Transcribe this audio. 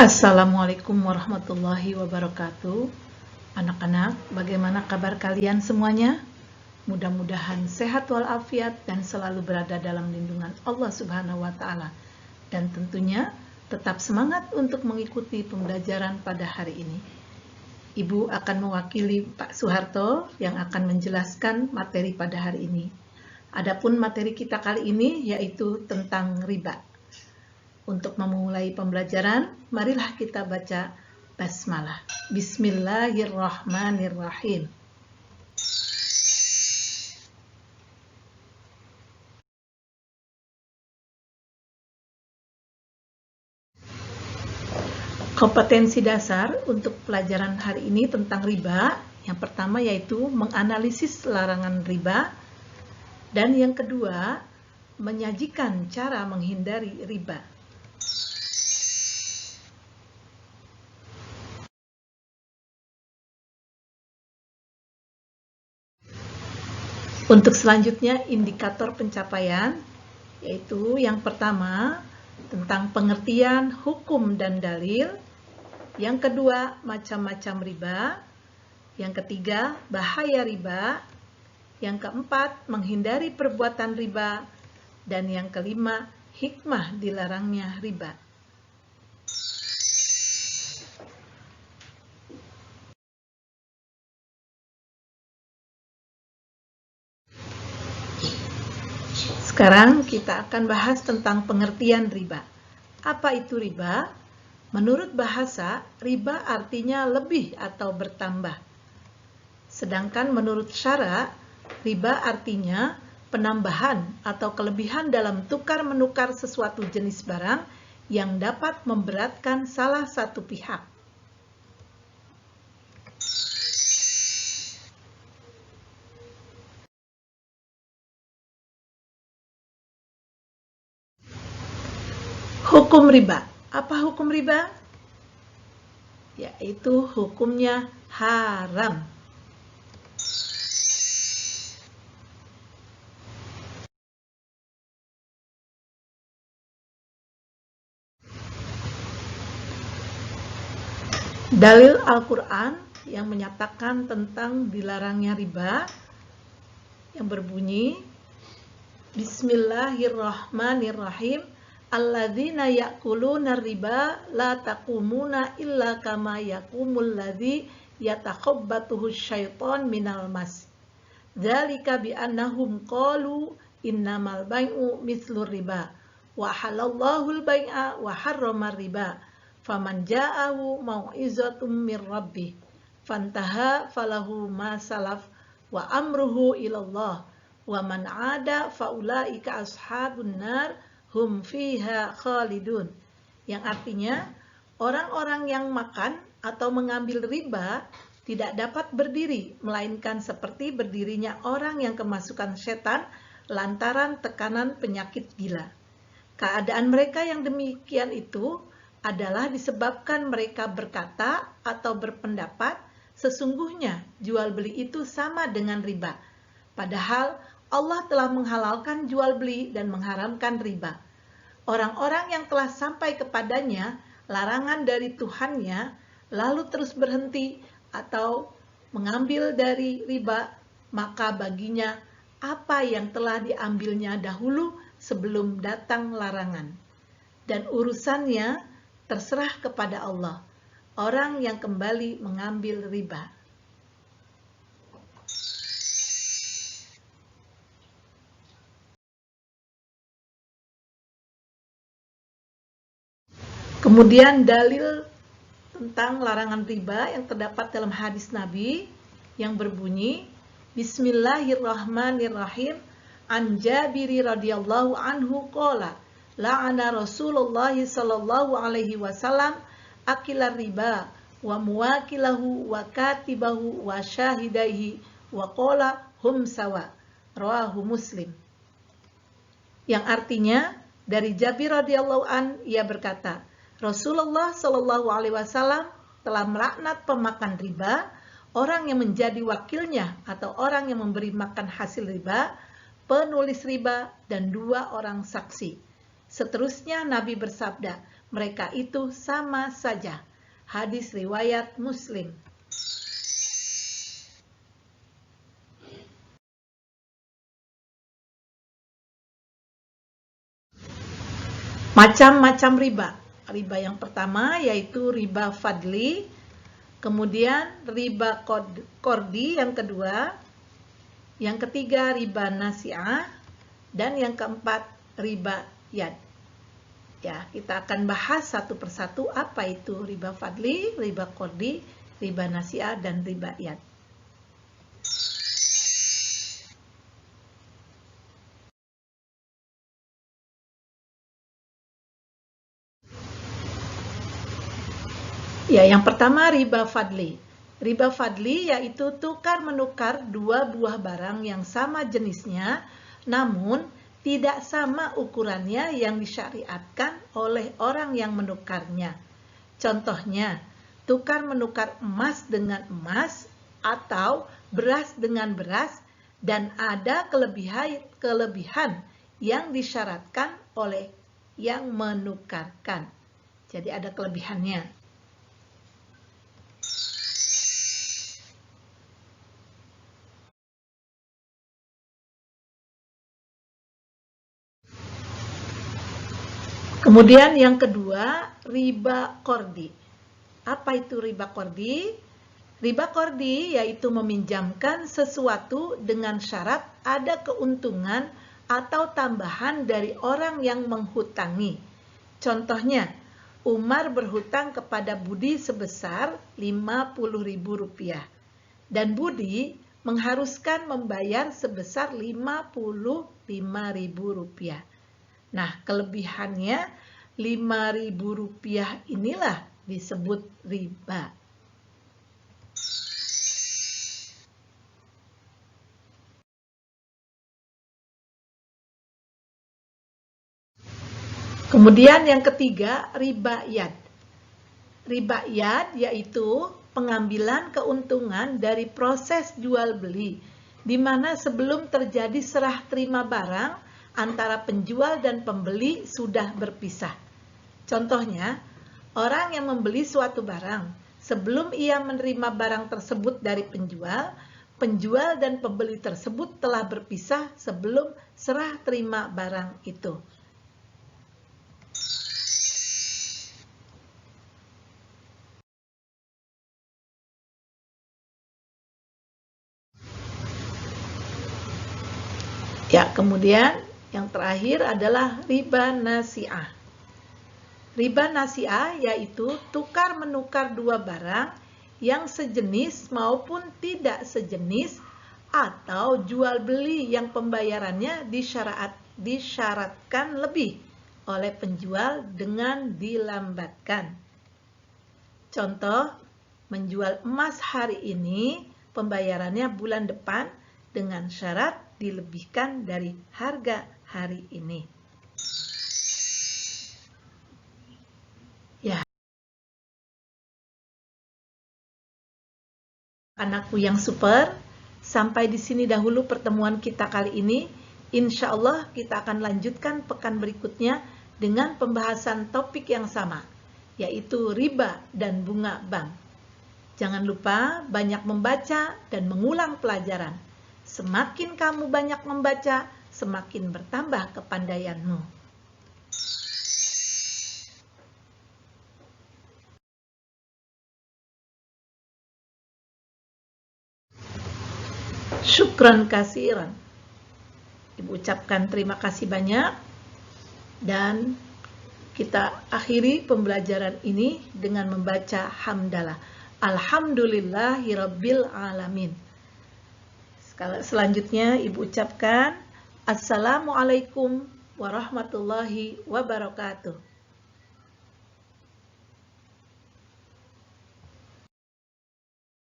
Assalamualaikum warahmatullahi wabarakatuh. Anak-anak, bagaimana kabar kalian semuanya? Mudah-mudahan sehat walafiat dan selalu berada dalam lindungan Allah Subhanahu wa Ta'ala. Dan tentunya tetap semangat untuk mengikuti pembelajaran pada hari ini. Ibu akan mewakili Pak Soeharto yang akan menjelaskan materi pada hari ini. Adapun materi kita kali ini yaitu tentang riba. Untuk memulai pembelajaran, marilah kita baca basmalah. Bismillahirrahmanirrahim. Kompetensi dasar untuk pelajaran hari ini tentang riba. Yang pertama yaitu menganalisis larangan riba. Dan yang kedua, menyajikan cara menghindari riba. Untuk selanjutnya, indikator pencapaian, yaitu yang pertama, tentang pengertian hukum dan dalil. Yang kedua, macam-macam riba. Yang ketiga, bahaya riba. Yang keempat, menghindari perbuatan riba. Dan yang kelima, hikmah dilarangnya riba. Sekarang kita akan bahas tentang pengertian riba. Apa itu riba? Menurut bahasa, riba artinya lebih atau bertambah. Sedangkan menurut syara, riba artinya penambahan atau kelebihan dalam tukar-menukar sesuatu jenis barang yang dapat memberatkan salah satu pihak. Hukum riba. Apa hukum riba? Yaitu hukumnya haram. Dalil Al-Quran yang menyatakan tentang dilarangnya riba yang berbunyi Bismillahirrahmanirrahim. Alladzina ya'kuluna riba la taqumuna illa kama yaqumul ladzi yatakhabbatuhu syaiton minal mas. Dzalika bi annahum qalu innamal bai'u mithlur riba wa halallahul bai'a wa harramar riba. Faman ja'ahu mau'izatum mir rabbih fantaha falahu ma salaf wa amruhu ilallah wa man 'ada faulaika ashabun nar hum fiha khalidun. Yang artinya, orang-orang yang makan atau mengambil riba tidak dapat berdiri, melainkan seperti berdirinya orang yang kemasukan setan lantaran tekanan penyakit gila. Keadaan mereka yang demikian itu adalah disebabkan mereka berkata atau berpendapat sesungguhnya jual beli itu sama dengan riba. Padahal Allah telah menghalalkan jual beli dan mengharamkan riba. Orang-orang yang telah sampai kepadanya larangan dari Tuhannya lalu terus berhenti atau mengambil dari riba, maka baginya apa yang telah diambilnya dahulu sebelum datang larangan. Dan urusannya terserah kepada Allah, orang yang kembali mengambil riba. Kemudian dalil tentang larangan riba yang terdapat dalam hadis Nabi yang berbunyi Bismillahirrahmanirrahim. An Jabir radhiyallahu anhu qala la'ana Rasulullah sallallahu alaihi wasallam akilar riba wa muwakilahu wa katibahu wa syahidaihi wa qala hum sawa. Rawahu Muslim. Yang artinya dari Jabir radhiyallahu an ia berkata, Rasulullah Shallallahu Alaihi Wasallam telah melaknat pemakan riba, orang yang menjadi wakilnya atau orang yang memberi makan hasil riba, penulis riba, dan 2 orang saksi. Seterusnya Nabi bersabda, Mereka itu sama saja. Hadis riwayat Muslim. Macam-macam riba. Riba yang pertama yaitu riba fadli, kemudian riba kordi yang kedua, yang ketiga riba nasi'ah, dan yang keempat riba yad. Ya, kita akan bahas satu persatu apa itu riba fadli, riba kordi, riba nasi'ah, dan riba yad. Ya, yang pertama riba fadli. Riba fadli yaitu tukar menukar dua buah barang yang sama jenisnya, namun tidak sama ukurannya yang disyariatkan oleh orang yang menukarnya. Contohnya, tukar menukar emas dengan emas atau beras dengan beras, dan ada kelebihan yang disyaratkan oleh yang menukarkan. Jadi ada kelebihannya. Kemudian yang kedua, riba kordi. Apa itu riba kordi? Riba kordi yaitu meminjamkan sesuatu dengan syarat ada keuntungan atau tambahan dari orang yang menghutangi. Contohnya, Umar berhutang kepada Budi sebesar Rp50.000 dan Budi mengharuskan membayar sebesar Rp55.000. Nah, kelebihannya Rp5.000 inilah disebut riba. Kemudian yang ketiga, riba yad. Riba yad yaitu pengambilan keuntungan dari proses jual beli, di mana sebelum terjadi serah terima barang, antara penjual dan pembeli sudah berpisah. Contohnya, orang yang membeli suatu barang, sebelum ia menerima barang tersebut dari penjual, penjual dan pembeli tersebut telah berpisah sebelum serah terima barang itu. Ya, kemudian yang terakhir adalah riba nasi'ah. Riba nasi'ah yaitu tukar menukar dua barang yang sejenis maupun tidak sejenis, atau jual beli yang pembayarannya disyaratkan lebih oleh penjual dengan dilambatkan. Contoh, menjual emas hari ini, pembayarannya bulan depan dengan syarat dilebihkan dari harga hari ini. Ya, anakku yang super, sampai di sini dahulu pertemuan kita kali ini. Insya Allah kita akan lanjutkan pekan berikutnya dengan pembahasan topik yang sama, yaitu riba dan bunga bank. Jangan lupa banyak membaca dan mengulang pelajaran. Semakin kamu banyak membaca, semakin bertambah kepandaianmu. Syukran kasiran. Ibu ucapkan terima kasih banyak, dan kita akhiri pembelajaran ini dengan membaca hamdalah. Alhamdulillahirabbil alamin. Selanjutnya Ibu ucapkan Assalamualaikum warahmatullahi wabarakatuh.